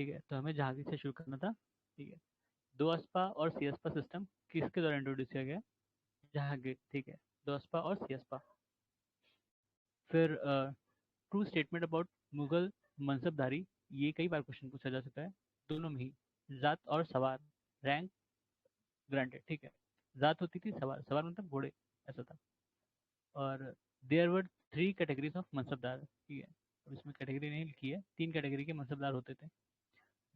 ठीक है, तो हमें जहांगीर से शुरू करना था। ठीक है, दो अस्पा और सीएसपा सिस्टम किसके द्वारा इंट्रोड्यूस किया गया? जहांगीर। ठीक है, दो अस्पा और सीएसपा। फिर ट्रू स्टेटमेंट अबाउट मुगल मनसबदारी, ये कई बार क्वेश्चन पूछा जा चुका है, दोनों में ही। जात और सवार, रैंक ग्रांटेड। ठीक है, जात होती थी, सवार, सवार मतलब घोड़े, ऐसा था। और there were three categories of mansabdar. ठीक है, अब इसमें कैटेगरी नहीं लिखी है, तीन कैटेगरी के मनसबदार होते थे।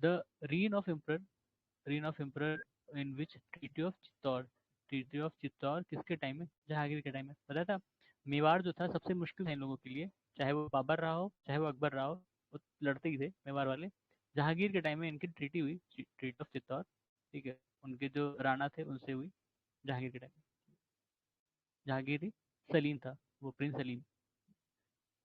The reign of emperor, reign of emperor in which treaty of Chittor, treaty of Chittor किसके टाइम में? जहांगीर के टाइम में। पता था, मेवाड़ जो था सबसे मुश्किल था इन लोगों के लिए, चाहे वो बाबर रहा हो चाहे वो अकबर रहा हो, वो लड़ते ही थे मेवाड़ वाले। जहांगीर के टाइम में इनकी ट्रीटी हुई, ट्रीटी ऑफ चित्तौड़। ठीक है, उनके जो राणा थे उनसे हुई जहांगीर के टाइम में। जहांगीर ही सलीम था, वो prince Salim.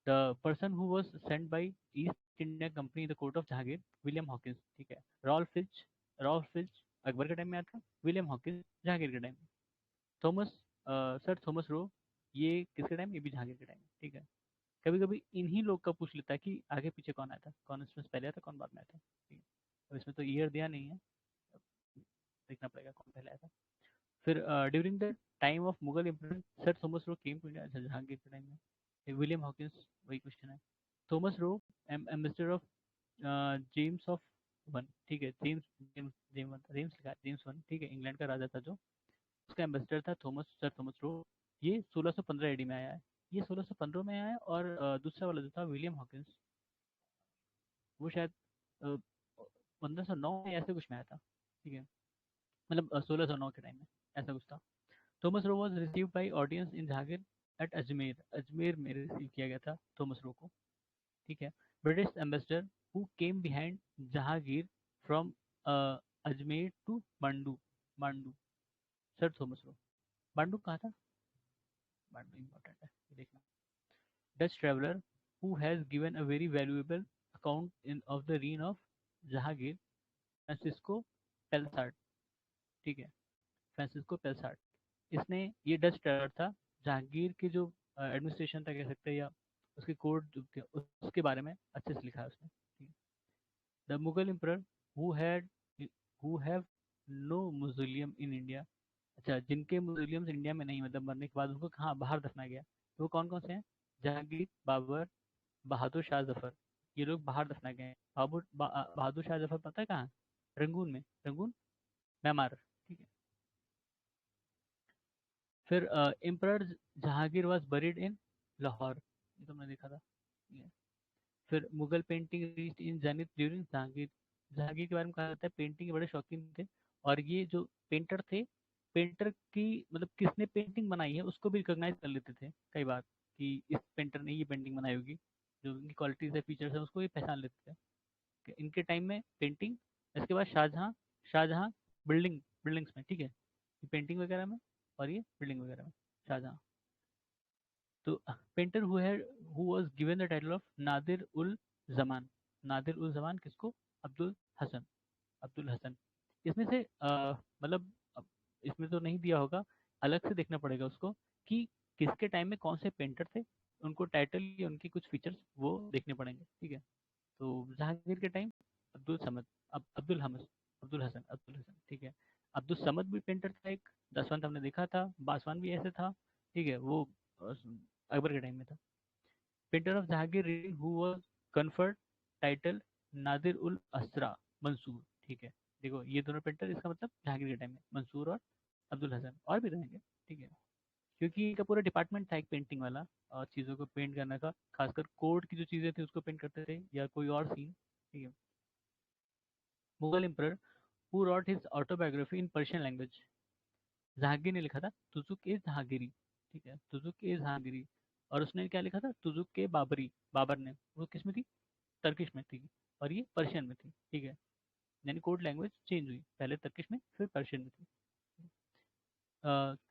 The person who was sent by East India Company the court of Jahangir, William Hawkins. ठीक है, Ralph Fitch, Ralph Fitch Akbar के टाइम में आता, विलियम हॉकिंस जहांगीर के टाइम में। थॉमस, सर थॉमस रो, ये किसके टाइम? ये भी जहांगीर के टाइम में। ठीक है, कभी कभी इन्हीं लोग का पूछ लेता है कि आगे पीछे कौन आया था, कौन इसमें से पहले आया था, कौन बाद में आया था। ठीक है, अब इसमें तो ईयर दिया नहीं है, अब देखना पड़ेगा कौन पहले आया था। फिर during the time of Mughal emperor sir Thomas Roe came to India, अच्छा जहांगीर के टाइम में। विलियम हॉकिंस, वही क्वेश्चन है। Thomas Roe ambassador of James of one. ठीक है, James, James James one, James लिखा है, जेम्स वन। ठीक है, इंग्लैंड का राजा था जो, उसका एम्बेसडर था थॉमस, सर थॉमस रो। ये 1615 एडी में आया है, ये 1615 में आया है। और दूसरा वाला जो था विलियम हॉकिंस, वो शायद 1509 में ऐसे कुछ में आया था। ठीक है, मतलब 1609 के टाइम में ऐसा कुछ था। Thomas Roe was receive by audience in Jahangir at Ajmer, Ajmer में रिसीव किया गया था थॉमस रो को। ठीक है, British ambassador who came behind Jahangir from Ajmer to Mandu, Mandu, Sir Thomas Roe. Mandu कहाँ था? मांडू इंपॉर्टेंट है, ये देखना। Dutch traveller who has given a very valuable account in of the reign of Jahangir, Francisco Pelsaert. ठीक है, फ्रांसिस्को पेल्सार्ट, इसने, ये डच ट्रेवलर था, जहांगीर की जो एडमिनिस्ट्रेशन था कह सकते हैं, या उसके कोर्ट जो थे उसके बारे में अच्छे से लिखा है उसने। ठीक है, the Mughal emperor who had, who have no museum in India, अच्छा जिनके म्यूजियम्स इंडिया में नहीं, मतलब मरने के बाद उनको कहाँ बाहर दफनाया गया, तो वो कौन कौन से हैं? जहांगीर, बाबर, बहादुर शाह जफर, ये लोग बाहर दफनाए गए हैं। बहादुर शाह जफर पता है कहाँ? रंगून में, रंगून, म्यांमार। ठीक है, फिर एम्परर जहांगीर वाज बरीड इन लाहौर, ये तो मैंने देखा था। ठीक है, फिर Mughal painting reached in zenith during Jahangir, Jahangir के बारे में कहा जाता है पेंटिंग के बड़े शौकीन थे। और ये जो पेंटर थे, पेंटर की मतलब किसने पेंटिंग बनाई है उसको भी रिकॉग्नाइज कर लेते थे कई बार, कि इस पेंटर ने ये पेंटिंग बनाई होगी, जो इनकी क्वालिटीज है, फीचर्स है, उसको भी पहचान लेते थे कि इनके टाइम में पेंटिंग। इसके बाद शाहजहां, शाहजहां बिल्डिंग्स में। ठीक है, पेंटिंग वगैरह में, और ये बिल्डिंग वगैरह में, शाहजहां। तो painter who was given the title of Nadir ul Zaman, Nadir ul Zaman किसको? अब्दुल हसन, अब्दुल हसन। इसमें से मतलब इसमें तो नहीं दिया होगा, अलग से देखना पड़ेगा उसको, कि किसके टाइम में कौन से पेंटर थे, उनको टाइटल या उनकी कुछ फीचर्स वो देखने पड़ेंगे। ठीक है, तो जहांगीर के टाइम अब्दुल समद, अब्दुल हमद, अब्दुल हसन, अब्दुल हसन। ठीक है, अब्दुल समद भी पेंटर था एक, दसवंत हमने देखा था, बासवान भी ऐसे था। ठीक है, वो अकबर के टाइम में था। Painter of Jahangir who was conferred title Nadir ul Asr Mansur. ठीक है, देखो ये दोनों पेंटर, इसका मतलब जहांगीर के टाइम में मंसूर और अब्दुल हसन, और भी रहेंगे। ठीक है, क्योंकि इनका पूरा डिपार्टमेंट था एक पेंटिंग वाला, और चीज़ों को पेंट करने का, खासकर कोर्ट की जो चीज़ें थी उसको पेंट करते थे, या कोई और सीन। ठीक है, Mughal emperor who rot his autobiography in Persian language, Jahangir ने लिखा था तुजुक ए जहांगीरी। ठीक है, तुजुक ए जहांगीरी। और उसने क्या लिखा था? तुजुक ए बाबरी, बाबर ने, वो किस में थी? तर्किश में थी, और ये पर्शियन में थी। ठीक है, यानी कोड लैंग्वेज चेंज हुई, पहले तर्किश में फिर पर्शियन में थी।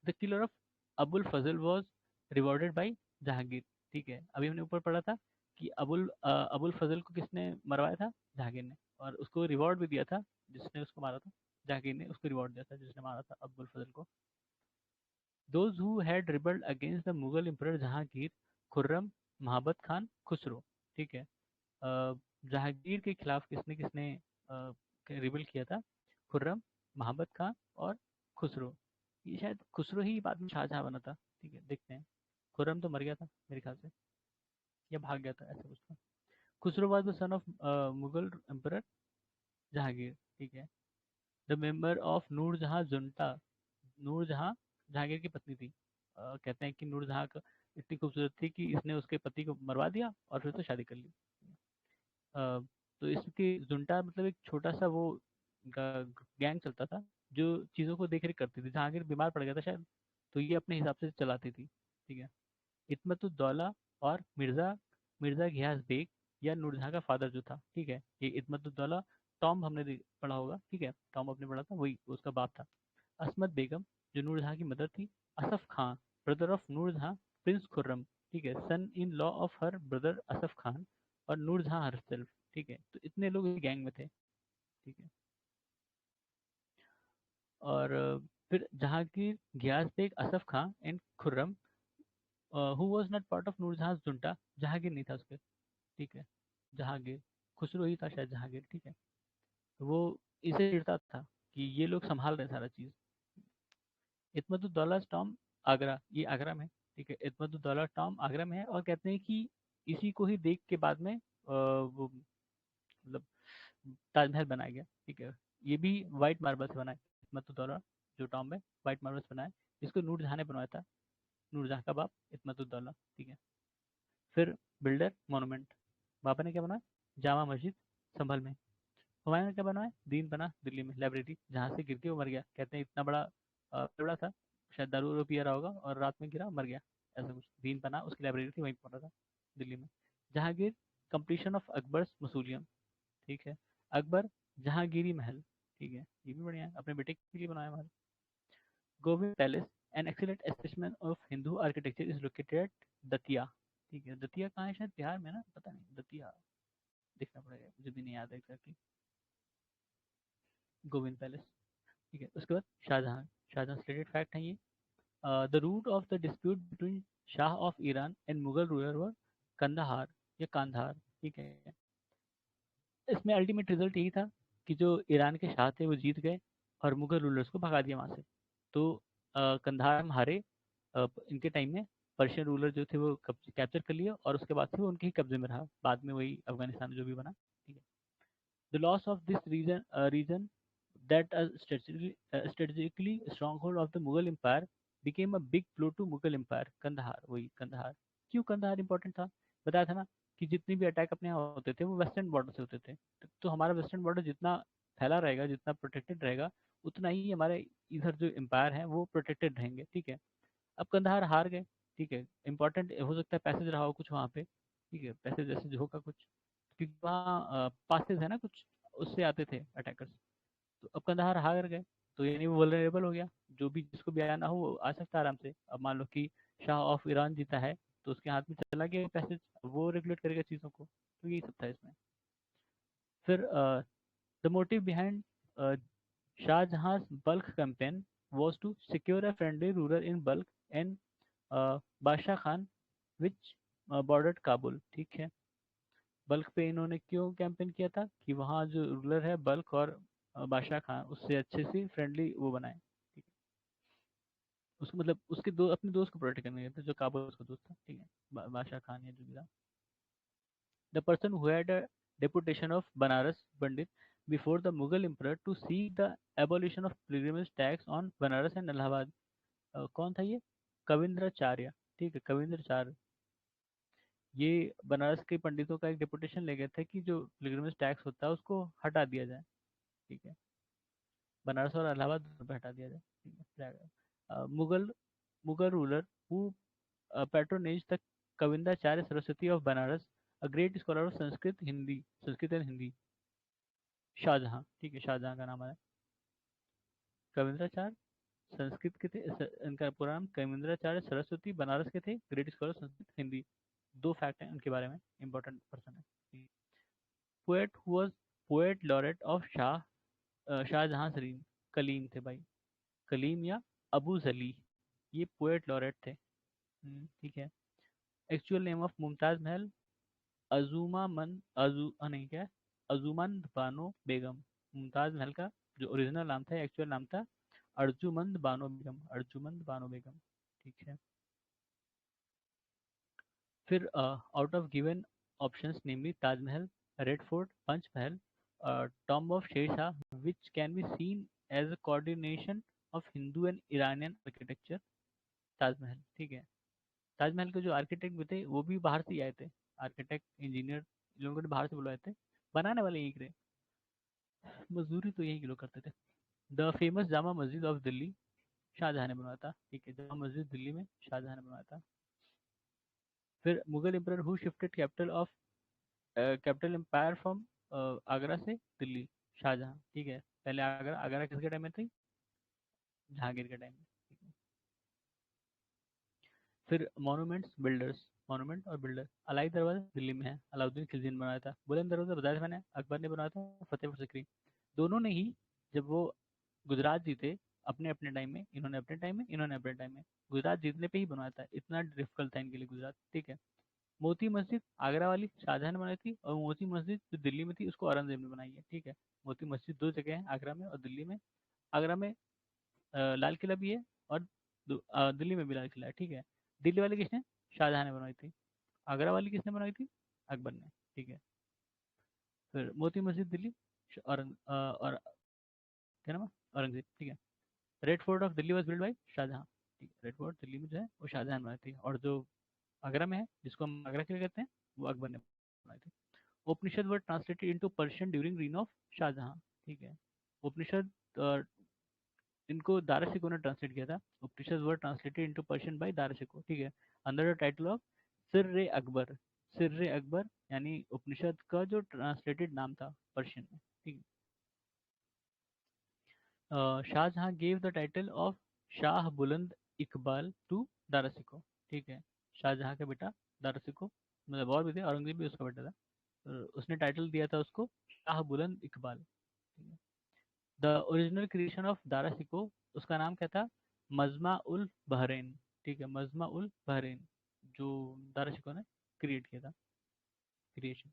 The killer of Abul Fazal was rewarded by Jahangir. ठीक है, अभी हमने ऊपर पढ़ा था कि अबुल फजल को किसने मरवाया था? जहांगीर ने, और उसको रिवॉर्ड भी दिया था, जिसने उसको मारा था, जहांगीर ने उसको रिवॉर्ड दिया था जिसने मारा था अबुल फजल को। Those who had rebelled against the Mughal Emperor Jahangir, Khurram, Mahabat Khan, Khusro. ठीक है, जहांगीर के खिलाफ किसने किसने रिबेल किया था, खुर्रम, महाबत खां और खुसरो। ये शायद खुसरो ही बाद में शाहजहां बना था। ठीक है, देखते हैं। खुर्रम तो मर गया था मेरे ख्याल से, या भाग गया था, ऐसा कुछ था। Khusro was the son of Mughal emperor Jahangir. ठीक है, the member of Nurjahan junta. Nurjahan Jahangir की पत्नी थी। कहते हैं कि नूरजहां का इतनी खूबसूरत थी कि इसने उसके पति को मरवा दिया और फिर तो शादी कर ली। अ, तो इसकी जुंटा मतलब एक छोटा सा वो गैंग चलता था जो चीज़ों को देख रेख करती थी। जहांगीर बीमार पड़ गया था शायद, तो ये अपने हिसाब से चलाती थी। ठीक है, इतमतुद्दौला और मिर्ज़ा मिर्ज़ा घियास बेग या नूरजहां का फादर जो था। ठीक है, ये इतमतुद्दौला, टॉम हमने पढ़ा होगा। ठीक है, टॉम आपने पढ़ा था, वही उसका बाप था। असमत बेगम जो नूरजहां की मदर थी। Asaf Khan, brother of Nurjahan, prince Khurram. ठीक है, son in law of her brother Asaf Khan और नूरजहां हरसेल्फ। ठीक है, तो इतने लोग इस गैंग में थे। ठीक है, और फिर Jahangir, Ghiyas Beg, Asaf Khan and Khurram, who was not part of Nurjahan junta. Jahangir नहीं था उसके। ठीक है, जहांगीर, खुसरो ही था शायद जहांगीर। ठीक है, तो वो इसे चिढ़ता था कि ये लोग संभाल रहे हैं सारा चीज। इतमतुद्दौला टॉम आगरा, ये आगरा में है। ठीक है, इतमतुद्दौला टॉम आगरा में है, और कहते हैं कि इसी को ही देख के बाद में वो मतलब ताजमहल बनाया गया। ठीक है, ये भी वाइट मार्बल से बना है। इतमतुद्दौला जो टॉम है, वाइट मार्बल से बना है। इसको नूरजहां ने बनवाया था, नूरजहां का बाप इतमतुद्दौला। ठीक है, फिर बिल्डर मोनूमेंट, बाबा ने क्या बनाया? जामा मस्जिद संभल में। हुमायूं ने क्या बनवाया? दीन पना दिल्ली में। लाइब्रेरी जहाँ से गिर के वो मर गया, कहते हैं इतना बड़ा बड़ा था, शायद दारू वारू पिया रहा होगा और रात में गिरा मर गया, ऐसा कुछ। दीन पना उसकी लाइब्रेरी थी, वहीं पर पड़ा था दिल्ली में। Jahangir, completion of Akbar's mausoleum. ठीक है, अकबर जहांगीरी महल। ठीक है, ये भी बढ़िया है, अपने बेटे के लिए बनाया महल। Govind palace, an excellent establishment of Hindu architecture is located at Datia. ठीक है, दतिया कहाँ है? शायद बिहार में ना, पता नहीं, दतिया देखना पड़ेगा, मुझे भी नहीं याद है एग्जैक्टली। गोविंद पैलेस। ठीक है, उसके बाद शाहजहां। शाहजहां स्लेटेड फैक्ट है ये। The root of the dispute between Shah of Iran and Mughal ruler were Kandahar या कांधार। ठीक है, इसमें अल्टीमेट रिजल्ट यही था कि जो ईरान के शाह थे वो जीत गए और मुगल रूलर्स को भगा दिया वहां से। तो कंधार हम हारे। इनके टाइम में पर्शियन रूलर जो थे वो कैप्चर कर लिए, और उसके बाद से वो उनके ही कब्जे में रहा, बाद में वही अफगानिस्तान जो भी बना। ठीक है, the loss of this region that a strategically stronghold of the Mughal Empire became a big blow to Mughal Empire. Kandahar, वही कंधार। क्यों कंधार इंपॉर्टेंट था? बताया था ना कि जितने भी अटैक अपने यहाँ होते थे वो वेस्टर्न बॉर्डर से होते थे। तो हमारा वेस्टर्न बॉर्डर जितना फैला रहेगा, जितना प्रोटेक्टेड रहेगा, उतना ही हमारे इधर जो एम्पायर है वो प्रोटेक्टेड रहेंगे। ठीक है, अब कंधार हार गए। ठीक है, इंपॉर्टेंट हो सकता है पैसेज रहा हो कुछ वहाँ पे। ठीक है, पैसेज जैसे जो होगा कुछ, क्योंकि वहाँ पासेज है ना कुछ, उससे आते थे अटैकर्स। तो अब कंधार हार गए, तो यानी वो वल्नरेबल हो गया। जो भी जिसको भी आना हो वो आ सकता है आराम से। अब मान लो कि शाह ऑफ ईरान जीता है, तो उसके हाथ में चला गया पैसेज, वो रेगुलेट करेगा चीज़ों को। तो यही सब था इसमें। फिर the motive behind Shahjahan Balkh campaign was to secure a friendly ruler in Balkh and बादशाह खान विच बॉर्डर्ड काबुल। ठीक है, बल्क पे इन्होंने क्यों कैंपेन किया था कि वहाँ जो रूलर है बल्क और बादशाह खान, उससे अच्छे से फ्रेंडली वो बनाए। ठीक है, उसको मतलब उसके दो अपने दोस्त को प्रोटेक्ट करने गए थे, जो काबुल उसका दोस्त था। ठीक है, बादशाह खान या जो भी था। The person who had a deputation of Banaras Pandit before the Mughal emperor to seek the abolition of pilgrimage tax on Banaras and Allahabad. कौन था ये? कविंद्राचार्य। ठीक है, कविंद्राचार्य, ये बनारस के पंडितों का एक डेपुटेशन ले गए थे कि जो पिलग्रिमेज टैक्स होता है उसको हटा दिया जाए। ठीक है, बनारस और इलाहाबाद दोनों पे हटा दिया जाए। ठीक है, Mughal Mughal ruler who patronage the Kavindracharya Saraswati of Banaras, a great scholar of Sanskrit and Hindi. Shahjahan. ठीक है, शाहजहां का नाम है कविंद्राचार्य, संस्कृत के थे। इनका पूरा नाम कविंद्राचार्य सरस्वती, बनारस के थे, ग्रेट स्कॉलर संस्कृत हिंदी। दो फैक्ट हैं उनके बारे में, इंपॉर्टेंट पर्सन है। Poet who was poet laureate of Shahjahan Salim, Kalim थे भाई, कलीम या अबू जली, ये पोएट लॉरेट थे। ठीक है, actual name of Mumtaz Mahal, अजूमा मन नहीं क्या है? अर्जुमंद बानो बेगम। मुमताज महल का जो ओरिजिनल नाम था, एक्चुअल नाम था अर्जुमंद बानो बेगम, अर्जुमंद बानो बेगम। ठीक है। फिर out of given options namely Taj Mahal, red fort, Panch Mahal, tomb of Sher Shah, which can be seen as a coordination of Hindu and Iranian architecture. Taj Mahal, ठीक है। ताजमहल के जो आर्किटेक्ट भी थे वो भी बाहर से ही आए थे, आर्किटेक्ट इंजीनियर लोगों ने बाहर से बुलाए थे, बनाने वाले यही थे, मजदूरी तो यही के लोग करते थे। The famous Jama Masjid of Delhi, Shahjahan ने बनवाया था, ठीक है। जामा मस्जिद दिल्ली में शाहजहां ने बनवाया था। फिर Mughal emperor who shifted capital empire from Agra से दिल्ली, शाहजहां, ठीक है। पहले आगरा, आगरा किसके टाइम में थी, जहांगीर के टाइम में, ठीक है। फिर मॉन्यूमेंट्स बिल्डर्स, मॉन्यूमेंट और बिल्डर, अलाई दरवाजा दिल्ली में है, अलाउद्दीन खिलजी ने बनाया था। बुलंद दरवाजा बताया था मैंने, अकबर ने बनाया था, फतेहपुर सीकरी। दोनों ने ही, जब वो गुजरात जीते अपने अपने टाइम में, इन्होंने अपने टाइम में, इन्होंने अपने टाइम में, गुजरात जीतने पे ही बनवाया था, इतना डिफिकल्ट था इनके लिए गुजरात, ठीक है। मोती मस्जिद आगरा वाली शाहजहां ने बनाई थी, और मोती मस्जिद जो दिल्ली में थी उसको औरंगजेब ने बनाई है, ठीक है। मोती मस्जिद दो जगह है, आगरा में और दिल्ली में। आगरा में लाल किला भी है, और दिल्ली में भी लाल किला है, ठीक है। दिल्ली वाली किसने, शाहजहां ने बनवाई थी। आगरा वाली किसने बनाई थी, अकबर ने, ठीक है। फिर मोती मस्जिद दिल्ली, और क्या नाम है, औरंगजेब, ठीक है। Red fort of Delhi was build by Shahjahan, ठीक है। रेड फोर्ट दिल्ली में जो है वो शाहजहां ने बनाई थी, और जो आगरा में है, जिसको हम आगरा किला कहते हैं, वो अकबर ने बनाई थी। Upanishad were translated into Persian during reign of Shahjahan, ठीक है। उपनिषद इनको दारा शिकोह ने ट्रांसलेट किया था। Upanishad were translated into Persian by Dara Shikoh, ठीक है। Under the title of Sirr Akbar, Sirr Akbar यानी उपनिषद का जो ट्रांसलेटेड नाम था पर्शियन में, ठीक है। Shahjahan gave the title of Shah Buland Iqbal to Dara Shikoh, ठीक है। शाहजहां का बेटा दारा शिकोह, मतलब और भी थे, औरंगजेब भी उसका बेटा था, उसने टाइटल दिया था उसको शाह बुलंद इकबाल, ठीक है। The original creation of Dara Shikoh, उसका नाम क्या था, मजमा उल बहरैन, ठीक है, मजमा उल बहरैन, जो दारा शिकोह ने क्रिएट किया था, creation.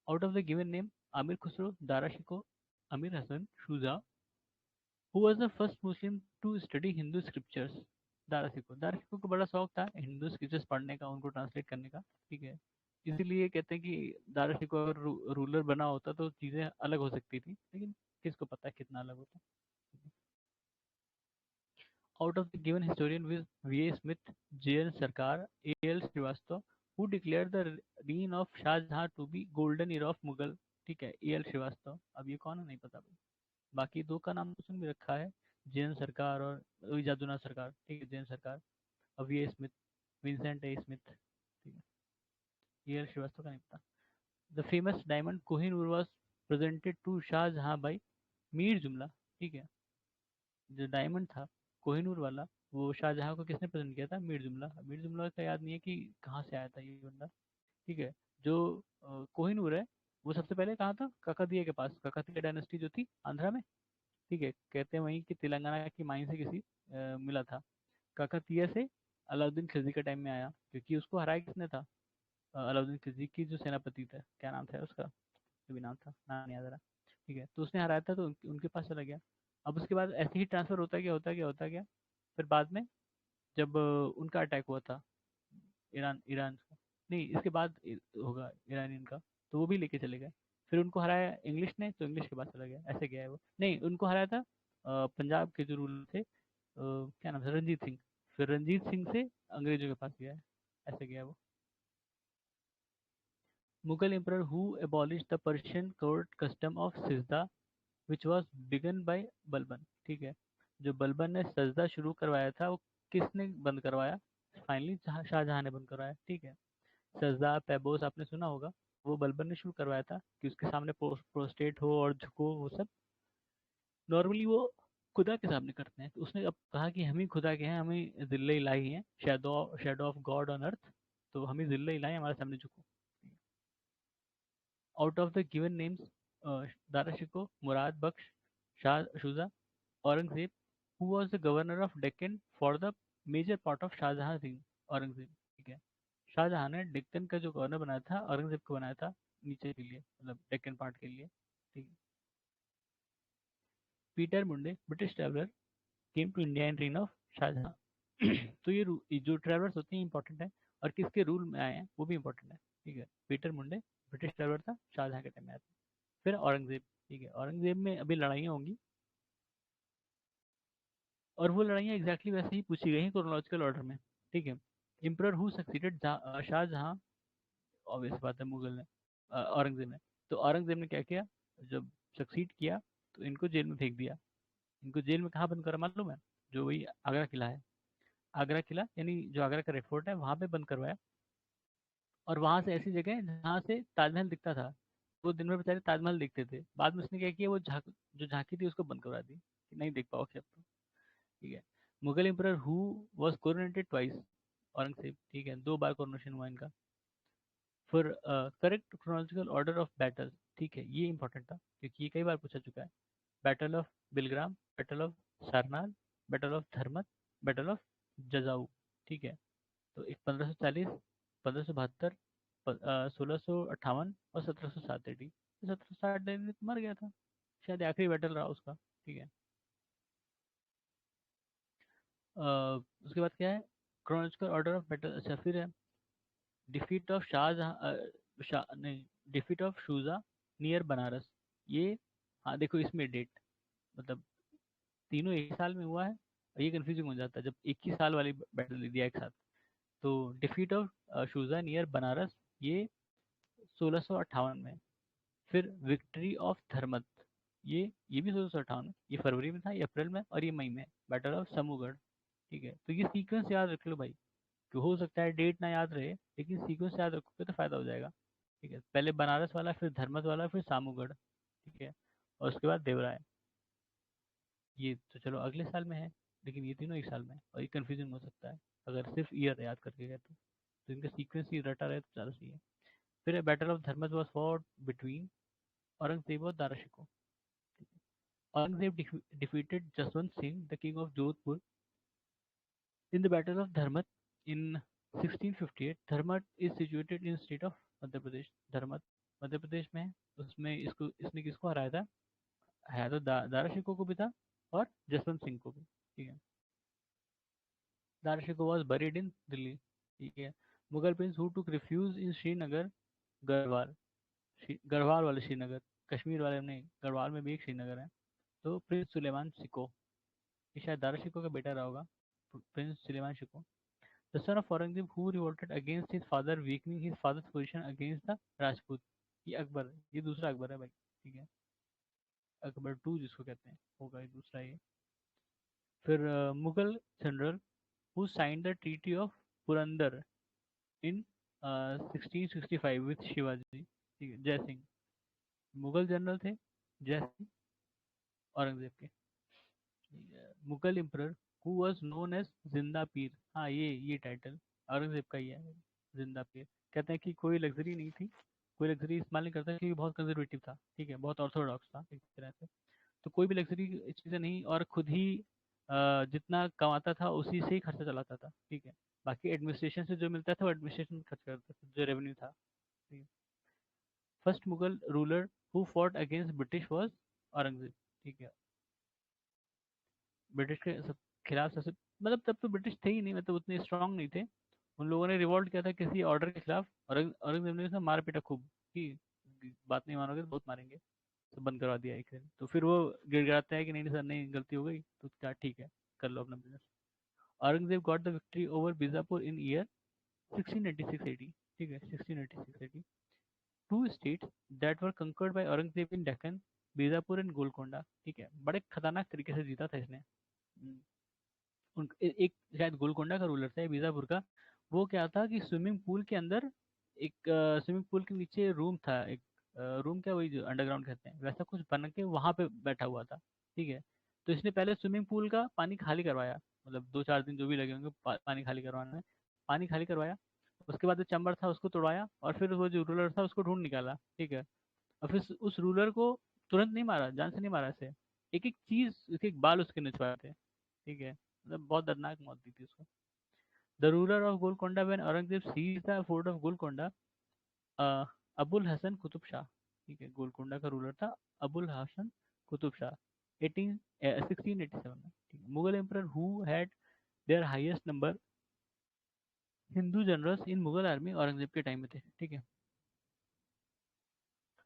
Out of the given name, Amir Khusro, Dara Shikoh, Amir Hasan Shuja, who was the first Muslim to study Hindu scriptures. Dara Shikoh को बड़ा शौक था हिंदू स्क्रिप्चर्स पढ़ने का, उनको ट्रांसलेट करने का, ठीक है। इसीलिए कहते हैं कि दारा शिकोह अगर रूलर बना होता तो चीज़ें अलग हो सकती थी, लेकिन किसको पता है कितना अलग होता। Out of the given historian with V.A. Smith, J.N. Sarkar, A.L. Srivastava, who declared the reign of Shahjahan to be golden era of Mughal, ठीक है। ए एल श्रीवास्तव, अब ये कौन है नहीं पता भाई, बाकी दो का नाम तो सुन भी रखा है, जैन सरकार और जादुना सरकार, ठीक है, जैन सरकार। और V A Smith, Vincent A Smith, ठीक है। ए एल श्रीवास्तव का नहीं पता। The famous diamond Kohinoor was presented to Shahjahan by Mir Jumla, ठीक है। जो डायमंड था कोहिनूर वाला, वो शाहजहां को किसने प्रेजेंट किया था, मीर जुमला। मीर जुमला का याद नहीं है कि कहाँ से आया था ये बंदा, ठीक है। जो कोहिनूर है वो सबसे पहले कहाँ था, काकतीय के पास, काकतीय डायनेस्टी जो थी आंध्रा में, ठीक है। कहते हैं वहीं कि तेलंगाना की माइन से किसी मिला था। काकतीय से अलाउद्दीन खिलजी के टाइम में आया, क्योंकि उसको हराया किसने था, अलाउद्दीन खिलजी की जो सेनापति था, क्या नाम था उसका, जो भी नाम था, नाम नहीं याद आ रहा, ठीक है। तो उसने हराया था, तो उनके पास चला गया। अब उसके बाद ऐसे ही ट्रांसफर होता गया, होता गया, होता गया। फिर बाद में जब उनका अटैक हुआ था, ईरान, ईरान का नहीं, इसके बाद होगा ईरानियन का, तो वो भी लेके चले गए। फिर उनको हराया इंग्लिश ने, तो इंग्लिश के पास चला गया, ऐसे गया है वो। नहीं, उनको हराया था पंजाब के जो रूलर थे, क्या नाम था, रंजीत सिंह। फिर रंजीत सिंह से अंग्रेजों के पास गया है, ऐसे गया है वो। Mughal emperor who abolished the Persian court custom of सिजदा which was begun by Balban, ठीक है। जो बलबन ने सजदा शुरू करवाया था वो किसने बंद करवाया, फाइनली शाहजहां ने बंद करवाया, ठीक है। सजदा पैबोस आपने सुना होगा, वो बलबन ने शुरू करवाया था कि उसके सामने प्रोस्टेट हो और झुको, वो सब नॉर्मली वो खुदा के सामने करते हैं। तो उसने अब कहा कि हम ही खुदा के हैं, हम ही जिल्ले इलाही हैं, shadow shadow of God on earth, तो हम ही जिल्ले इलाही, हमारे सामने झुको। Out of the given names, Dara Shikoh, Murad Bakhsh, Shah Shuja, Aurangzeb, who was the governor of Deccan for the major part of Shahjahan रिंग, औरंगजेब, ठीक है। शाहजहां ने डेक्कन का जो गवर्नर बनाया था औरंगजेब को बनाया था, नीचे के लिए, मतलब डेक्कन पार्ट के लिए, ठीक है। Peter Mundy British traveller came to India in reign of Shahjahan. तो ये जो ट्रैवलर्स होते हैं इंपॉर्टेंट है, और किसके रूल में आए हैं वो भी इंपॉर्टेंट है, ठीक है। पीटर मुंडे ब्रिटिश ट्रैवलर था, शाहजहां के टाइम में आया था। फिर औरंगजेब, ठीक है। औरंगजेब में अभी लड़ाइयाँ होंगी, और वो लड़ाइयाँ एग्जैक्टली वैसे ही पूछी गई हैं क्रोनोलॉजिकल ऑर्डर में, ठीक है। Emperor who succeeded Shahjahan, obvious बात है मुगल ने, औरंगजेब ने। तो औरंगजेब ने क्या किया, जब सक्सीड किया तो इनको जेल में फेंक दिया। इनको जेल में कहाँ बंद करा मालूम है? जो वही आगरा किला है, आगरा किला यानी जो आगरा का रेड फोर्ट है वहाँ पे बंद करवाया। और वहां से ऐसी जगह है जहाँ से ताजमहल दिखता था, वो दिन भर बेचारे ताजमहल देखते थे। बाद में उसने क्या किया, वो जो झांकी थी उसको बंद करवा दी कि नहीं देख पाओगे अब तो, ठीक है। Mughal emperor who was coronated twice, Aurangzeb, ठीक है, 2 बार कोरोनेशन हुआ इनका। फिर correct chronological order of battle, ठीक है, ये इंपॉर्टेंट था क्योंकि ये कई बार पूछा चुका है। Battle of Bilgram, battle of Sarnal, battle of Dharmat, battle of Jajau, ठीक है। तो एक 1540, 1572, 1658 और 1760 एडी। 1760 एडी तो मर गया था, शायद आखिरी बैटल रहा उसका, ठीक है। उसके बाद क्या है, क्रोनोलॉजिकल ऑर्डर ऑफ बैटल, अच्छा फिर है डिफीट ऑफ शाहजहां, नहीं, defeat of Shuja near Banaras, ये, हाँ देखो इसमें डेट, मतलब तीनों एक साल में हुआ है, और ये कंफ्यूजिंग हो जाता है जब एक ही साल वाली बैटल दे दिया एक साथ। तो defeat of Shuja near Banaras, ये 1658 में। फिर विक्ट्री ऑफ धर्मत, ये भी 1658 में, ये फरवरी में था, ये अप्रैल में, और ये मई में। बैटल ऑफ समूगढ़, ठीक है। तो ये सीक्वेंस याद रख लो भाई, कि हो सकता है डेट ना याद रहे, लेकिन सीक्वेंस याद रखोगे तो फायदा हो जाएगा, ठीक है। पहले बनारस वाला, फिर धर्मत वाला, फिर सामूगढ़, ठीक है, और उसके बाद देवराय। ये तो चलो अगले साल में है, लेकिन ये तीनों एक साल में है, और ये कंफ्यूजन हो सकता है अगर सिर्फ ईयर याद करके गए तो इनका सीक्वेंस ही रटा रहे तो ज़्यादा सही है। फिर battle of Dharmat was fought between Aurangzeb और Dara Shikoh. Aurangzeb defeated Jaswant Singh, the king of Jodhpur, in the Battle of Dharmat in 1658. Dharmat is situated in state of Madhya Pradesh. Dharmat Madhya Pradesh में है, उसमें इसने किसको हराया था? है तो दारा शिकोह को भी था, और जसवंत सिंह को भी, ठीक है। दारा शिकोह वॉज बरीड इन दिल्ली, ठीक है। Mughal Prince who took refuge in Srinagar, Garhwal, Garhwal वाले श्रीनगर, कश्मीर वाले नहीं, गढ़वाल में भी एक श्रीनगर है। तो प्रिंस सुलेमान सिको, ये शायद दारा शिकोह का बेटा रहा होगा, prince Sulaiman Shikoh. The son of Aurangzeb who revolted against his father, weakening his father's position against the Rajput, ये अकबर है, ये दूसरा अकबर है भाई, ठीक है। अकबर टू जिसको कहते हैं होगा, ये दूसरा ये। फिर Mughal general who signed the treaty of Purandar in 1665 with Shivaji, ठीक है, जय सिंह। मुगल जनरल थे जय सिंह, औरंगजेब के। Mughal emperor who was known as Zinda Pir, हाँ ये टाइटल औरंगजेब का ही है, जिंदा पीर। कहते हैं कि कोई लग्जरी नहीं थी, कोई लग्जरी इस्तेमाल नहीं करता क्योंकि बहुत कंजर्वेटिव था, ठीक है, बहुत ऑर्थोडॉक्स था एक तरह से। तो कोई भी लग्जरी चीज़ें नहीं, और खुद ही जितना कमाता था उसी से ही खर्चा चलाता था, ठीक है। बाकी एडमिनिस्ट्रेशन से जो मिलता था वो एडमिनिस्ट्रेशन में खर्च करता था, जो रेवेन्यू था, ठीक है। First Mughal ruler who fought against British was Aurangzeb, ठीक है। ब्रिटिश के खिलाफ सबसे, मतलब तब तो ब्रिटिश थे ही नहीं, मतलब उतने स्ट्रांग नहीं थे। उन लोगों ने रिवॉल्ट किया था किसी ऑर्डर के खिलाफ, औरंगजेब ने उसे मार पीटा खूब कि बात नहीं मानोगे तो बहुत मारेंगे, तो बंद करवा दिया एक दिन। तो फिर वो गिड़गिड़ाते हैं कि नहीं नहीं सर, नहीं गलती हो गई, तो क्या ठीक है, कर लो अपना business. Aurangzeb got the victory over Bijapur in year 1686 AD, ठीक है, 1686 AD. Two states that were conquered by Aurangzeb in Deccan, Bijapur and Golconda, ठीक है। बड़े खतरनाक तरीके से जीता था इसने। एक शायद गोलकोंडा का रूलर था या बीजापुर का। वो क्या था कि स्विमिंग पूल के अंदर एक, स्विमिंग पूल के नीचे रूम था एक, रूम क्या, वही जो अंडरग्राउंड कहते हैं, वैसा कुछ बन के वहां पे बैठा हुआ था, ठीक है। तो इसने पहले स्विमिंग पूल का पानी खाली करवाया, मतलब 2-4 दिन जो भी लगे होंगे पानी खाली करवाने में। पानी खाली करवाया, उसके बाद जो चैम्बर था उसको तोड़वाया, और फिर वो जो रूलर था उसको ढूंढ निकाला, ठीक है। और फिर उस रूलर को तुरंत नहीं मारा, जान से नहीं मारा ऐसे, एक एक चीज, एक एक बाल उसके निचवाए थे, ठीक है। मतलब बहुत दर्दनाक मौत दी थी उसको। The ruler of Golconda when Aurangzeb seized the fort of Golconda, Abul Hasan Qutb Shah, ठीक है, गोलकोंडा का रूलर था अबुल हसन कुतुब शाह, 1687 में, ठीक है। Mughal emperor who had their highest number Hindu generals in Mughal army Aurangzeb के टाइम में थे, ठीक है।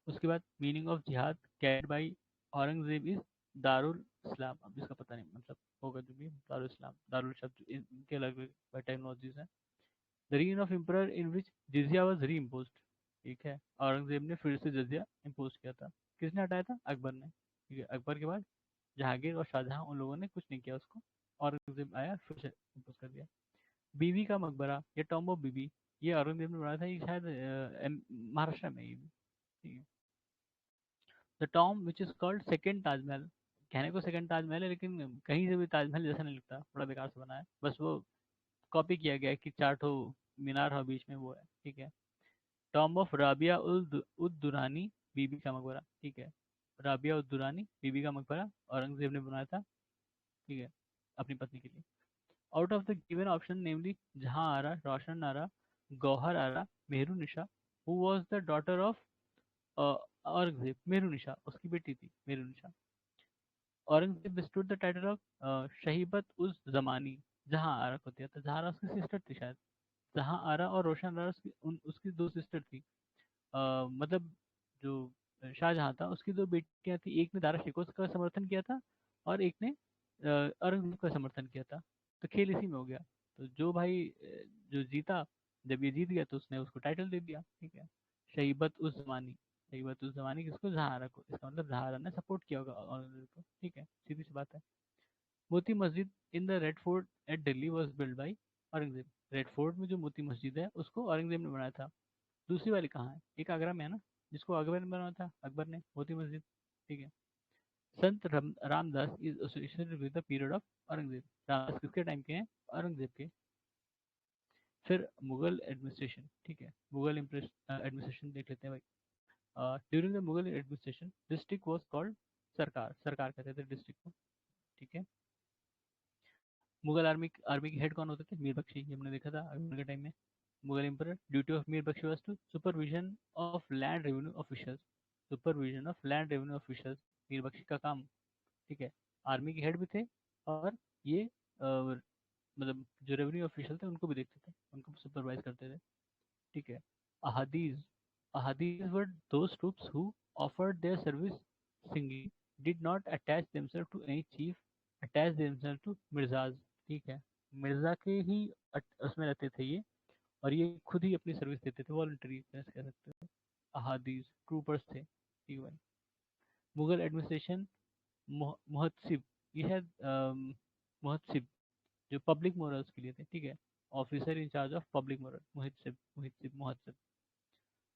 उसके बाद meaning of jihad carried by Aurangzeb is Darul Islam. अब इसका पता नहीं मतलब होगा जो भी, दारुल इस्लाम, दारुल शब्द इनके अलग अलग टर्मिनोलॉजीज हैं। The reign of emperor in which jizya was reimposed, ठीक है, औरंगजेब ने फिर से जजिया इम्पोज किया था। किसने हटाया था? अकबर ने, ठीक है। अकबर के बाद जहांगीर और शाहजहां, उन लोगों ने कुछ नहीं किया उसको, औरंगजेब आया फिर से इम्पोज कर दिया। बीबी का मकबरा या टॉम्ब ऑफ बीबी, ये औरंगजेब ने बनाया था, ये शायद महाराष्ट्र में, ये भी, ठीक है। The Tom which is called second Taj Mahal, कहने को सेकंड ताजमहल है लेकिन कहीं से भी ताजमहल जैसा नहीं लगता, बड़ा बेकार से बना है, बस वो कॉपी किया गया है कि चार ठो मीनार हो बीच में, वो है, ठीक है। टॉम ऑफ राबिया उद दुरानी, बीबी का मकबरा, ठीक है। राबिया उद दुरानी बीबी का मकबरा औरंगजेब ने बनाया था, ठीक है, अपनी पत्नी के लिए। Out of the given option namely Jahan Ara, Roshan Ara, Gauhar Ara, Mehru Nisa, who was the daughter of Aurangzeb, Mehru Nisa उसकी बेटी थी Mehru Nisa. Aurangzeb bestowed the title of Sahibat uz Zamani, जहां आरा को दिया था, जहां आरा उसकी सिस्टर थी शायद, जहां आरा और रोशन आरा उसकी दो सिस्टर थी। मतलब जो शाहजहां था उसकी दो बेटियां थी, एक ने दारा शिकोह का समर्थन किया था और एक ने औरंगजेब का समर्थन किया था। तो खेल इसी में हो गया। तो जो भाई जो जीता, जब ये जीत गया तो उसने उसको टाइटल दे दिया, ठीक है। शहीबत उस जमानी, शहीबत उस जमानी किसको? जहारा को, इसका मतलब जहारा ने सपोर्ट किया होगा औरंगजेब को, ठीक है, सीधी सी बात है। Moti Masjid in the red fort eight Delhi was build by Aurangzeb, red fort में जो मोती मस्जिद है उसको औरंगजेब ने बनाया था। दूसरी वाली कहाँ है? एक आगरा में है ना, जिसको अकबर ने बनवाया था, अकबर ने, मोती मस्जिद, ठीक है। संत Ramdas is associated with the period of Aurangzeb, Ramdas किसके टाइम के हैं? औरंगजेब के। फिर मुगल एडमिनिस्ट्रेशन, ठीक है, मुगल एडमिनिस्ट्रेशन देख लेते हैं भाई। During the Mughal administration district was called सरकार, सरकार कहते थे डिस्ट्रिक्ट को, ठीक है। मुगल आर्मी आर्मी के हेड कौन होते थे? मीर बख्शी, ये हमने देखा था अकबर के टाइम में। Mughal emperor duty of Mir Bakhshi was to supervision of land revenue officials, supervision of land revenue officials, Mir Bakhshi का काम, ठीक है। आर्मी के हेड भी थे और ये मतलब जो रेवेन्यू ऑफिशियल थे उनको भी देखते थे, उनको भी सुपरवाइज करते थे, ठीक है। Ahadis, Ahadis were those troops who offered their service singly, did not attach themselves to any chief, attach themselves to Mirzas, ठीक है। मिर्जा के ही उसमें रहते थे ये, और ये खुद ही अपनी सर्विस देते थे, वॉलंटरी कह सकते थे। अहादीज ट्रूपर्स थे, ठीक है भाई। मुगल एडमिनिस्ट्रेशन मुहतसिब, ये है मुहतसिब जो पब्लिक मोरल्स के लिए थे, ठीक है। Officer in charge of public moral, Muhtasib, Muhtasib, Muhtasib.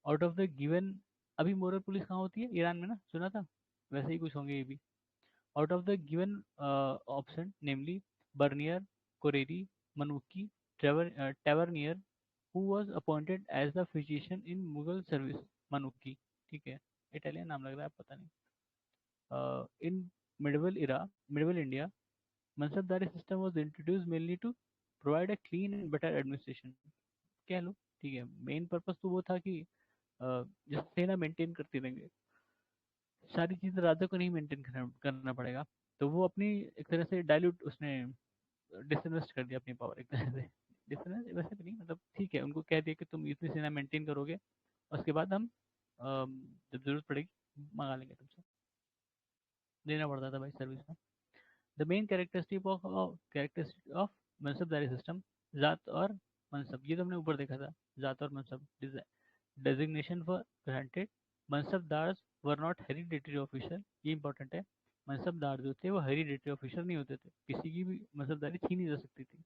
Out of the given, अभी मोरल पुलिस कहाँ होती है? ईरान में ना, सुना था, वैसे ही कुछ होंगे ये भी। Out of the given option namely Bernier, Careri, Manucci, Tavernier, who was appointed as the physician in Mughal service, Manucci, ठीक है, इटालियन नाम लग रहा है, पता नहीं। In medieval era, medieval India, mansabdari system was introduced mainly to provide a clean and better administration, कह लो, ठीक है। मेन पर्पस तो वो था कि जैसे सेना मेंटेन करती रहेंगे, सारी चीजें राजा को नहीं मेंटेन करना पड़ेगा, तो वो अपनी एक तरह से डाइल्यूट उसने डिसइन्वेस्ट कर दिया अपनी पावर, एक तरह से डिसइन्वेस्ट वैसे भी नहीं, मतलब ठीक है, उनको कह दिया कि तुम इतनी सेना मेंटेन करोगे, उसके बाद हम जब जरूरत पड़ेगी मंगा लेंगे तुमसे, देना पड़ता था भाई सर्विस में। The main characteristic of मनसबदारी system, जात और मनसब, ये तो हमने ऊपर देखा था, जात और mansab. Designation for granted, mansabdars were not hereditary officer, ये इंपॉर्टेंट है। मनसबदार जो थे वो हेरिडेटरी ऑफिसर नहीं होते थे, किसी की भी मनसबदारी छीनी जा सकती थी,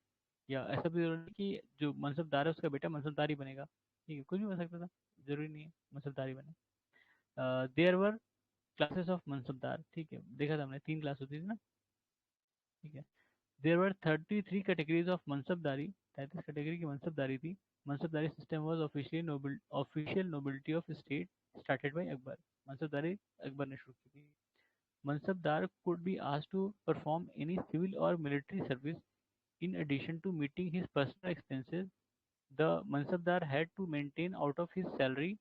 या ऐसा भी जरूरी नहीं कि जो मनसबदार है उसका बेटा मनसबदारी बनेगा, ठीक है, कुछ भी बन सकता था, जरूरी नहीं है मनसबदारी बने। There were classes of mansabdar, ठीक है, देखा था हमने, तीन क्लास होती थी ना, ठीक है। There were 33 categories of mansabdari, 33 category की मनसबदारी थी। Mansabdari system was official nobility of state started by Akbar, mansabdari Akbar ने शुरू की थी। Mansabdar could be asked to perform any civil or military service in addition to meeting his personal expenses. The mansabdar had to maintain out of his salary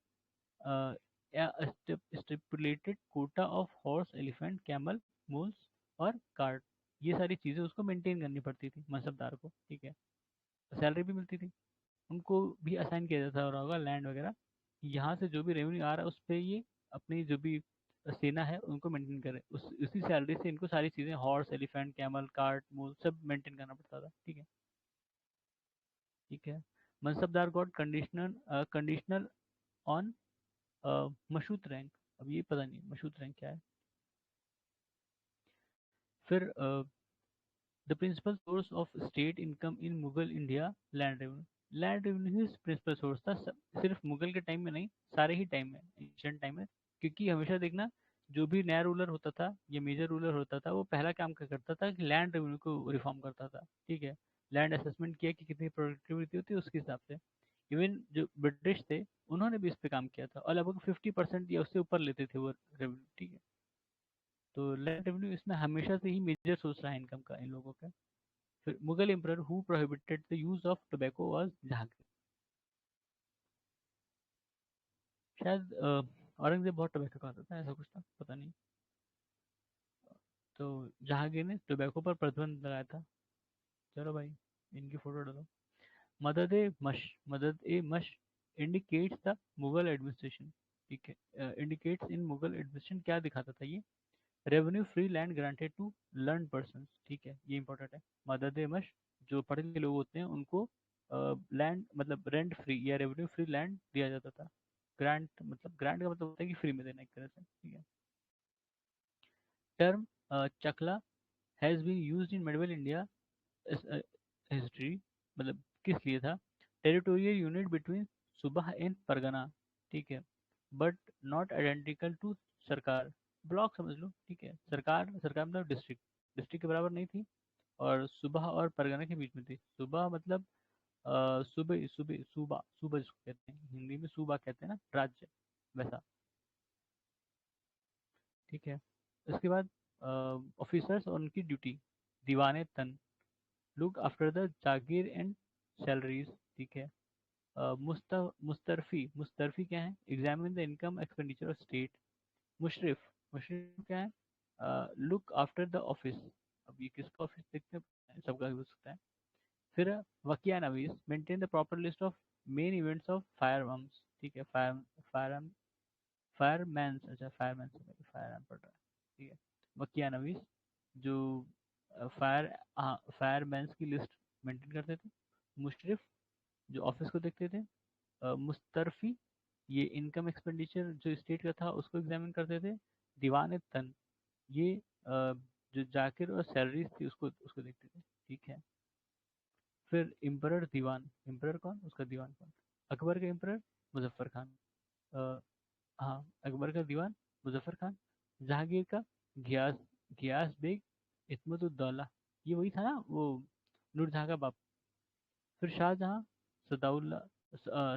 stipulated Kota of horse, elephant, camel, moles और cart, ये सारी चीज़ें उसको maintain करनी पड़ती थी मनसबदार को, ठीक है। सैलरी भी मिलती थी, उनको भी असाइन किया जाता होगा लैंड वगैरह, यहाँ से जो भी रेवेन्यू आ रहा है उस पर ये अपनी जो भी सेना है उनको मेंटेन करे, उसी सैलरी से इनको सारी चीज़ें हॉर्स, एलिफेंट, कैमल, कार्ट, मूल सब मेंटेन करना पड़ता था, ठीक है। ठीक है। मनसबदार गॉट कंडीशनल ऑन मशरूत रैंक, अब ये पता नहीं मशरूत रैंक क्या है। फिर the principal source of state income in Mughal India, land revenue. Land revenue ही प्रिंसिपल सोर्स था, सिर्फ मुगल के टाइम में नहीं, सारे ही टाइम में, एंशियंट टाइम में। क्योंकि हमेशा देखना, जो भी नया रूलर होता था या मेजर रूलर होता था, वो पहला काम क्या करता था कि लैंड रेवेन्यू को रिफॉर्म करता था, ठीक है। लैंड असेसमेंट किया कि कितनी प्रोडक्टिविटी होती है उसके हिसाब से। इवन जो ब्रिटिश थे, उन्होंने भी इस पे काम किया था और लगभग 50% या उससे ऊपर लेते थे वो रेवेन्यू, ठीक है। तो लैंड रेवेन्यू इसमें हमेशा से ही मेजर सोर्स रहा है इनकम का इन लोगों का। फिर Mughal emperor who prohibited the use of tobacco was Jahangir. शायद औरंगजेब बहुत टोबैको खाता था, ऐसा कुछ था, पता नहीं। तो जहांगीर ने टोबैको पर प्रतिबंध लगाया था। चलो भाई, इनकी फोटो डालो। मदद ए मश, मदद ए मश इंडिकेट्स द मुगल एडमिनिस्ट्रेशन, ठीक है। इंडिकेट्स इन मुगल एडमिनिस्ट्रेशन क्या दिखाता था ये? Revenue free land granted to learn person, ठीक है, ये इंपॉर्टेंट है। मदद ए मश, जो पढ़े लिखे लोग होते हैं उनको लैंड मतलब रेंट फ्री या रेवेन्यू फ्री लैंड दिया जाता था। ग्रांट मतलब, ग्रांट का मतलब होता है कि फ्री में देना एक तरह से, ठीक है। Term chakla has been used in medieval India history, मतलब किस लिए था? Territorial unit between suba and pargana, ठीक है, but not identical to sarkar, block समझ लो, ठीक है। सरकार, सरकार मतलब डिस्ट्रिक्ट, डिस्ट्रिक्ट के बराबर नहीं थी, और सूबा और परगना के बीच में थी। सूबा मतलब सूबे, सूबा, सूबा जिसको कहते हैं हिंदी में सूबा कहते हैं ना, राज्य, वैसा, ठीक है। इसके बाद ऑफिसर्स और उनकी duty, Diwane Tan, look after the jagir and salaries, ठीक है। मुस्तरफी, मुस्तरफी क्या है? Examine the income expenditure of state. Mushrif, Mushrif क्या है? लुक आफ्टर द ऑफिस, अब ये किसका ऑफिस देखते हैं, सबका हो सकता है। फिर Waqia Navis, maintain the proper list of main events of firearms, ठीक है। फायर फायरमैन, अच्छा फायरमैन से फायर आर्म पड़ रहा है, ठीक है। वकिया नवीस जो फायर फायरमैन्स की लिस्ट मेंटेन करते थे। मुशरिफ जो ऑफिस को देखते थे। मुस्तरफी ये इनकम एक्सपेंडिचर जो स्टेट का था उसको एग्जामिन करते थे। दीवान तन ये जो जाकिर और सैलरीज थी उसको उसको देखते थे, ठीक है। फिर इम्परर दीवान, इम्परर कौन, उसका दीवान कौन? अकबर का इम्परर मुजफ्फर खान, अ, हाँ अकबर का दीवान मुजफ्फर खान। जहांगीर का घियास, घियास बेग इस्मतुद्दौला, ये वही था ना वो नूरजहां का बाप। फिर शाहजहां सदाउल्ला,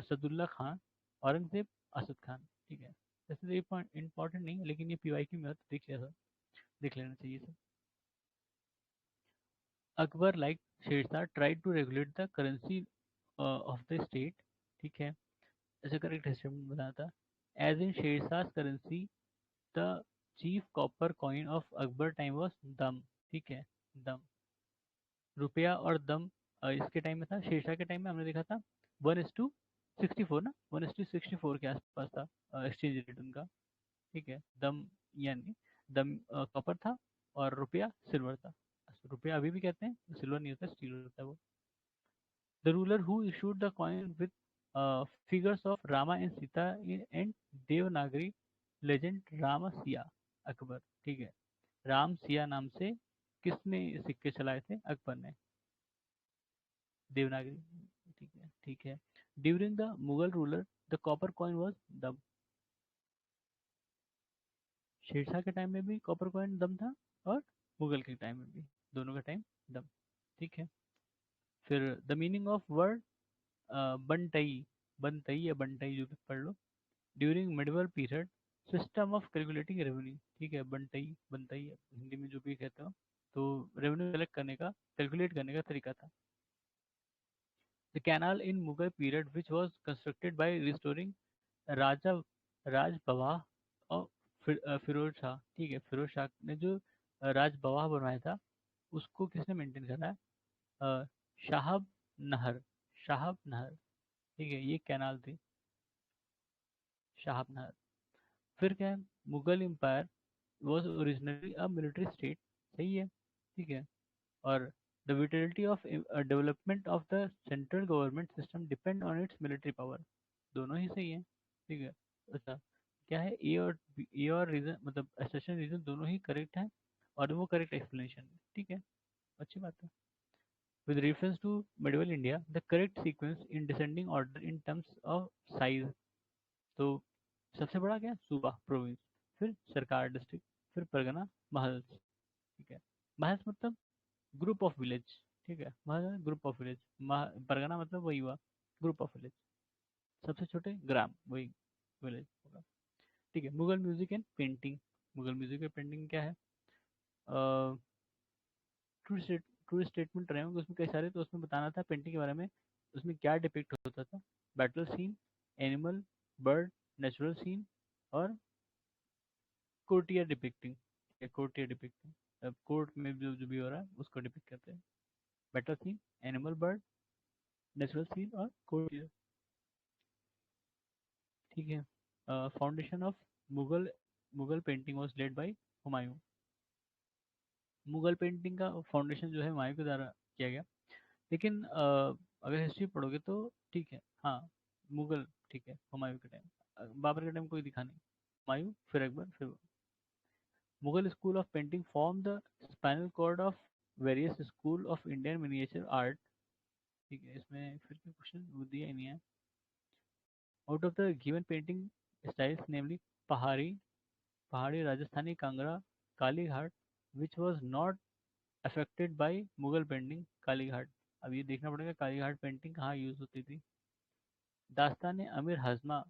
सदुल्ला खान। औरंगजेब असद खान, ठीक है। वैसे तो ये पॉइंट इंपॉर्टेंट नहीं है, लेकिन ये पीवाईक्यू में है तो देख लिया था, देख लेना चाहिए सब। Akbar like Shershah tried to regulate the currency of the state, ठीक है। ऐसे करेक्ट स्टेटमेंट बताया था। As in Shershah currency the chief copper coin of Akbar time was dam, ठीक है, दम। रुपया और दम इसके टाइम में था, शेरशाह के टाइम में हमने देखा था 1:64 ना, 1:64 के आसपास था एक्सचेंज रेट उनका, ठीक है। दम यानी दम कॉपर था और रुपया सिल्वर था। रुपया अभी भी कहते हैं, सिल्वर नहीं होता, स्टील होता है वो। The ruler who issued the coin with figures of Rama and Sita and Devanagari legend Ram Siya, Akbar, ठीक है। राम सिया नाम से किसने सिक्के चलाए थे? अकबर ने, देवनागरी, ठीक है, ठीक है। During the Mughal ruler the copper coin was दम, शेरशाह के टाइम में भी कॉपर कॉइन दम था और मुगल के टाइम में भी, दोनों का टाइम दम, ठीक है। फिर the meaning of word batai, batai या बनटई जो भी पढ़ लो। During medieval period system of calculating revenue, ठीक है। बनटई, बनतई हिंदी में जो भी कहते हो, तो रेवेन्यू कलेक्ट करने का, कैलकुलेट करने का तरीका था। The canal in Mughal period which was constructed by restoring Raja Raj Bawah और फिरोज शाह, ठीक है, फिरोज शाह ने जो राज बवाह बनवाया था उसको किसने मेंटेन करा है? अ, शाहब नहर, शाहब नहर, ठीक है, ये कैनाल थी, शाहब नहर। फिर क्या है, Mughal empire was originally a military state, सही है, ठीक है, और the vitality of development of the central government system depend on its military power, दोनों ही सही है, ठीक है। अच्छा, क्या है, ए और रीजन मतलब असर्शन रीजन दोनों ही करेक्ट है, और वो करेक्ट एक्सप्लेनेशन है, ठीक है, अच्छी बात है। With reference to medieval India, the correct sequence in descending order in terms of size, तो सबसे बड़ा क्या, सूबा प्रोविंस, फिर सरकार डिस्ट्रिक्ट, फिर परगना महल्स, ठीक है। महल्स मतलब ग्रुप ऑफ विलेज, ठीक है, महल ग्रुप ऑफ विलेज, परगना मतलब वही हुआ, ग्रुप ऑफ विलेज, सबसे छोटे ग्राम वही विलेज होगा, ठीक है। Mughal music and painting, Mughal music and painting क्या है, ट्रू स्टेट, ट्रू स्टेटमेंट रहे होंगे उसमें कई सारे, तो उसमें बताना था पेंटिंग के बारे में, उसमें क्या डिपिक्ट होता था, battle scene, animal, bird, natural scene, और courtier depicting, courtier depicting, court में जो जो भी हो रहा है उसको डिपिक्ट करते हैं, battle scene, animal, bird, natural scene और कोर्टियर, ठीक है। Foundation of Mughal, Mughal painting was laid by Humayun, Mughal painting का फाउंडेशन जो है हुमायूं के द्वारा किया गया, लेकिन अगर हिस्ट्री पढ़ोगे तो ठीक है, हाँ, मुगल, ठीक है, हुमायूं के टाइम, बाबर के टाइम कोई दिखा नहीं, हुमायूं फिर अकबर फिर Mughal school of painting form the spinal cord of various school of Indian miniature art, ठीक है, इसमें फिर भी क्वेश्चन वो दिया ही नहीं है। Out of the given painting styles namely Pahari, Pahari Rajasthani Kangra, Kalighat, which was not affected by Mughal painting, Kalighat, अब ये देखना पड़ेगा काली घाट पेंटिंग कहाँ यूज होती थी। दास्तान अमीर हजमा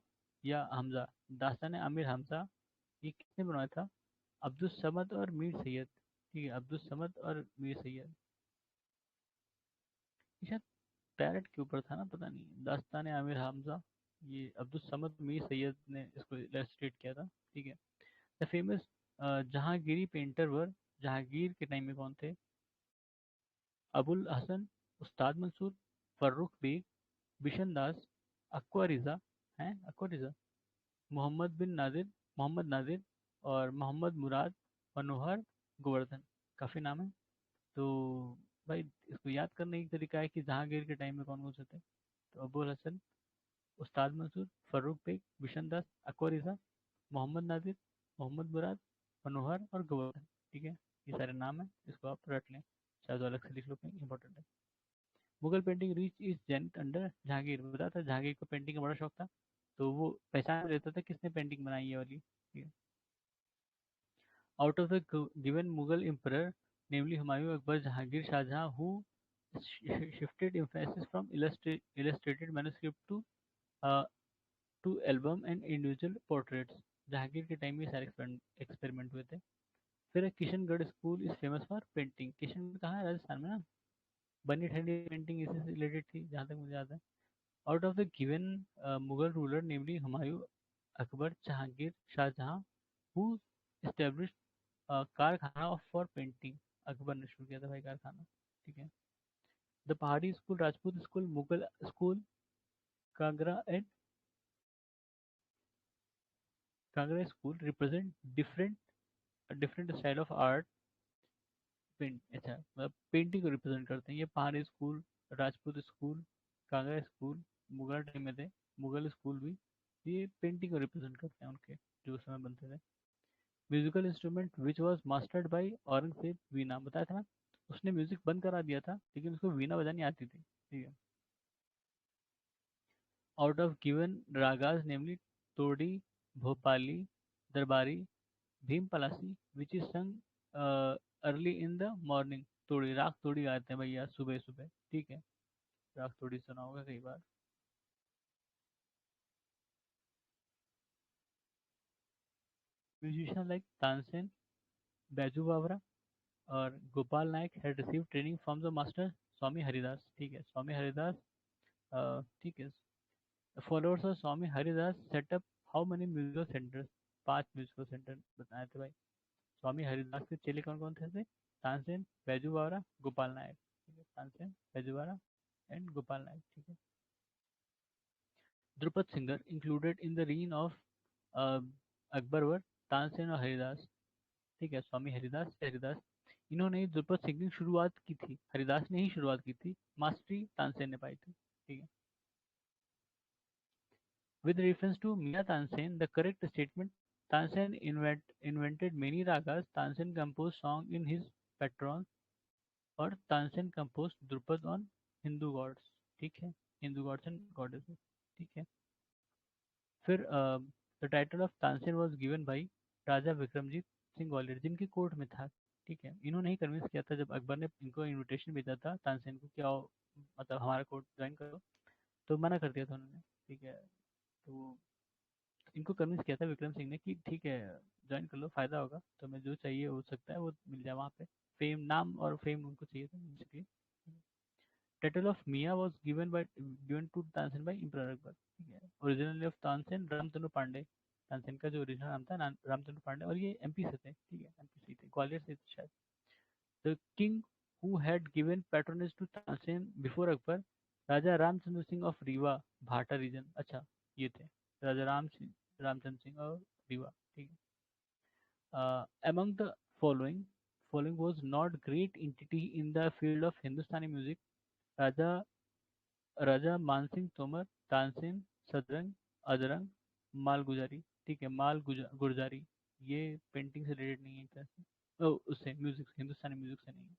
या हमजा, दास्तान अमीर हमजा, ये किसने बनवाया था? अब्दुल समद और मीर सैयद, ठीक है, अब्दुल समद और मीर सैयद, ये शायद पैरट के ऊपर था ना, पता नहीं, दास्तान आमिर हमजा, ये अब्दुल समद मीर सैयद ने इसको इलस्ट्रेट किया था, ठीक है। द फेमस जहांगीरी पेंटर वर, जहांगीर के टाइम में कौन थे? अबुल हसन, उस्ताद मंसूर, फर्रुख बेग, बिशन दास, अक्वा रिजा, हैं अक्वा रिजा, मोहम्मद बिन नादिर, मोहम्मद नादिर, और मोहम्मद मुराद, मनोहर, गोवर्धन, काफ़ी नाम है। तो भाई इसको याद करने की तरीका है कि जहांगीर के टाइम में कौन कौन से थे, तो अबुल हसन, उस्ताद मंसूर, फर्रुख बेग, बिशन दास, अक्वा रिजा, मोहम्मद नादिर, मोहम्मद मुराद, मनोहर और गोवर्धन, ठीक है, ये सारे नाम है, इसको आप रट लें, शायद अलग से लिख लो कहीं, इंपॉर्टेंट है। Mughal painting reach is zenith under Jahangir, बताया था जहांगीर को पेंटिंग का बड़ा शौक था, तो वो पहचान लेता था किसने पेंटिंग बनाई है वाली, ठीक है। Out of the given Mughal emperor, namely Humayun, Akbar, Jahangir, Shahjahan, who shifted emphasis from illustrated manuscript uh, to album and individual portraits, Jahangir के टाइम में सारे एक्सपेरिमेंट हुए थे। फिर Kishangarh school is famous for painting, Kishangarh कहाँ है, राजस्थान में ना, बनी ठंडी पेंटिंग इसी से रिलेटेड थी जहाँ तक मुझे याद है। Out of the given Mughal ruler namely Humayun, Akbar, Jahangir, Shahjahan, who establish कारखाना ऑफ फॉर पेंटिंग, अकबर ने शुरू किया था भाई कारखाना, ठीक है। The Pahari school, Rajput school, Mughal school, Kangra and Kangra school represent different different style of art, paint, अच्छा मतलब पेंटिंग को रिप्रेजेंट करते हैं, ये Pahari school, Rajput school, Kangra school, Mughal time में थे, मुगल स्कूल भी, ये पेंटिंग को रिप्रेजेंट करते हैं उनके जो उस समय बनते थे। Musical instrument which was mastered by Aurangzeb, veena, बताया था ना, उसने म्यूजिक बंद करा दिया था लेकिन उसको वीणा बजानी आती थी, ठीक है। Out of given ragas namely Todi, Bhopali, Darbari, Bhimpalasi, which is sung early in the morning, Todi, raga तोड़ी गाते हैं भैया सुबह सुबह, ठीक है, राग तोड़ी सुना होगा कई बार। म्यूजिशियन लाइक तानसेन, बैजू बावरा और Gopal Nayak had receive training from the master Swami Haridas, ठीक है, स्वामी हरिदास, ठीक है। Followers of Swami Haridas set up how many musical centres, 5 musical centre बताए थे भाई। स्वामी हरिदास के चेले कौन कौन थे? तानसेन, बैजू बावरा, गोपाल नायक। ठीक है, तानसेन, बैजू बावरा एंड गोपाल नायक। ठीक है। Dhrupad singer included in the reign of Akbar were Tansen और हरिदास। ठीक है, स्वामी हरिदास हरिदास इन्होंने ही द्रुपद सिंगिंग शुरुआत की थी, हरिदास ने ही शुरुआत की थी, मास्टरी तानसेन ने पाई थी। ठीक है। With reference to Mia Tansen, the correct statement, Tansen invented many ragas. Tansen composed song in his patron और Tansen composed Dhrupad on Hindu gods। ठीक है, हिंदू गॉड्स एंड गॉडेसेस। ठीक है। फिर the title of Tansen was given by Raja Vikramjit Singh Gwalior, जिनकी court में था। ठीक है, इन्होंने ही कन्विंस किया था जब अकबर ने इनको इनविटेशन भेजा था तानसेन को कि आओ, मतलब हमारा कोर्ट ज्वाइन करो, तो मना कर दिया था उन्होंने। ठीक है। तो इनको कन्विंस किया था विक्रम सिंह ने कि ठीक है, ज्वाइन कर लो, फायदा होगा तुम्हें, जो चाहिए हो सकता है वो मिल जाए वहाँ पे। फेम, नाम और फेम उनको चाहिए था बेसिकली। Title of Miyan was given to Tansen by emperor Akbar. ठीक है। ओरिजिनल ऑफ तानसेन रामतनु पांडे, तानसेन का जो ओरिजिनल नाम था रामतनु पांडे, और ये एमपी से थे। ठीक है, एमपी से थे, ग्वालियर से थे शायद। The king who had given patronage to Tansen before Akbar, Raja Ramchandra Singh of Rewa, Bhata region. अच्छा, ये थे राजा रामचंद्र सिंह और रीवा। ठीक है। Among the following was not great entity in the field of Hindustani music, राजा राजा मानसिंह तोमर, तानसेन, सदरंग, अदरंग, मालगुजारी। ठीक है, गुरजारी, ये पेंटिंग से रिलेटेड नहीं है एक तरह से। उससे म्यूजिक, हिंदुस्तानी म्यूजिक से नहीं है,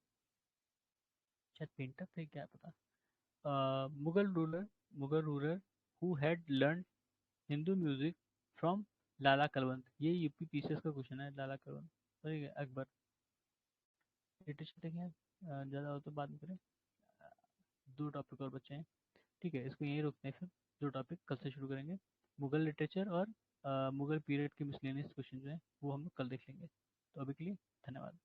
शायद पेंटर थे, क्या पता। Mughal ruler who had learn Hindu music from Lala Kalwant, ये यूपी पीसीएस का क्वेश्चन है, लाला कलवंत। ठीक है। अकबर, लिटरेचर देखें, ज़्यादा हो तो बात में करें। अ, 2 टॉपिक और बचे हैं। ठीक है, इसको यहीं रोकते हैं फिर, 2 टॉपिक कल से शुरू करेंगे। मुगल लिटरेचर और मुगल पीरियड के मिसलेनियस क्वेश्चन जो है वो हम लोग कल देख लेंगे। तो अभी के लिए धन्यवाद।